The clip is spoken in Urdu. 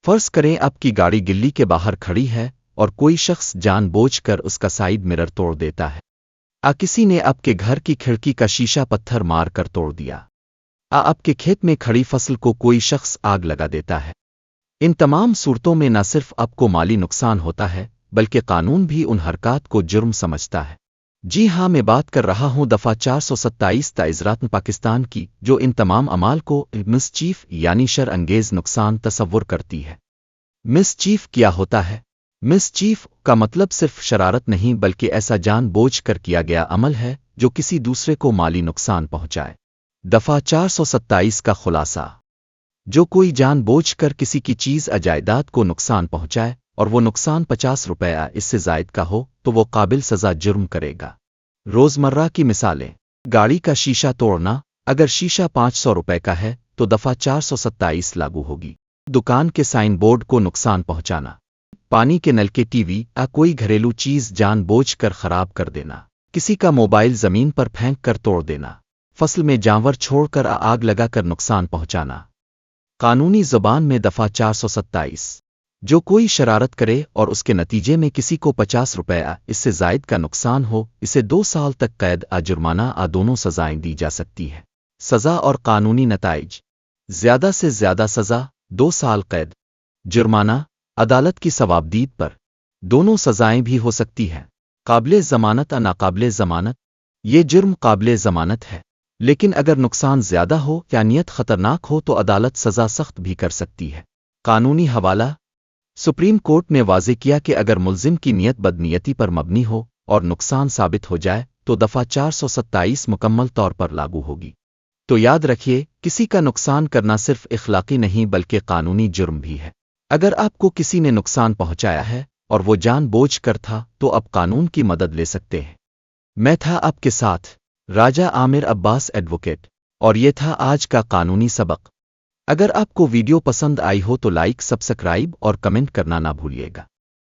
فرض کریں آپ کی گاڑی گلی کے باہر کھڑی ہے اور کوئی شخص جان بوجھ کر اس کا سائیڈ مرر توڑ دیتا ہے۔ کسی نے آپ کے گھر کی کھڑکی کا شیشہ پتھر مار کر توڑ دیا۔ آپ کے کھیت میں کھڑی فصل کو کوئی شخص آگ لگا دیتا ہے۔ ان تمام صورتوں میں نہ صرف آپ کو مالی نقصان ہوتا ہے بلکہ قانون بھی ان حرکات کو جرم سمجھتا ہے۔ جی ہاں، میں بات کر رہا ہوں دفعہ 427 تعزیرات پاکستان کی، جو ان تمام اعمال کو مسچیف یعنی شر انگیز نقصان تصور کرتی ہے۔ مسچیف کیا ہوتا ہے؟ مسچیف کا مطلب صرف شرارت نہیں بلکہ ایسا جان بوجھ کر کیا گیا عمل ہے جو کسی دوسرے کو مالی نقصان پہنچائے۔ دفعہ 427 کا خلاصہ: جو کوئی جان بوجھ کر کسی کی چیز جائیداد کو نقصان پہنچائے اور وہ نقصان 50 روپے اس سے زائد کا ہو تو وہ قابل سزا جرم کرے گا۔ روزمرہ کی مثالیں: گاڑی کا شیشہ توڑنا، اگر شیشہ 500 روپے کا ہے تو دفعہ 427 لاگو ہوگی۔ دکان کے سائن بورڈ کو نقصان پہنچانا، پانی کے نل کے ٹی وی کوئی گھریلو چیز جان بوجھ کر خراب کر دینا، کسی کا موبائل زمین پر پھینک کر توڑ دینا، فصل میں جانور چھوڑ کر آگ لگا کر نقصان پہنچانا۔ قانونی زبان میں دفعہ 427: جو کوئی شرارت کرے اور اس کے نتیجے میں کسی کو 50 روپے اس سے زائد کا نقصان ہو، اسے 2 سال تک قید جرمانہ دونوں سزائیں دی جا سکتی ہے۔ سزا اور قانونی نتائج: زیادہ سے زیادہ سزا 2 سال قید، جرمانہ، عدالت کی ثوابدید پر۔ دونوں سزائیں بھی ہو سکتی ہیں۔ قابل ضمانت ناقابل ضمانت: یہ جرم قابل ضمانت ہے، لیکن اگر نقصان زیادہ ہو یا نیت خطرناک ہو تو عدالت سزا سخت بھی کر سکتی ہے۔ قانونی حوالہ: سپریم کورٹ نے واضح کیا کہ اگر ملزم کی نیت بدنیتی پر مبنی ہو اور نقصان ثابت ہو جائے تو دفعہ 427 مکمل طور پر لاگو ہوگی۔ تو یاد رکھیے، کسی کا نقصان کرنا صرف اخلاقی نہیں بلکہ قانونی جرم بھی ہے۔ اگر آپ کو کسی نے نقصان پہنچایا ہے اور وہ جان بوجھ کر تھا تو آپ قانون کی مدد لے سکتے ہیں۔ میں تھا آپ کے ساتھ راجہ عامر عباس ایڈوکیٹ، اور یہ تھا آج کا قانونی سبق۔ اگر آپ کو ویڈیو پسند آئی ہو تو لائک، سبسکرائب اور کمنٹ کرنا نہ بھولیے گا۔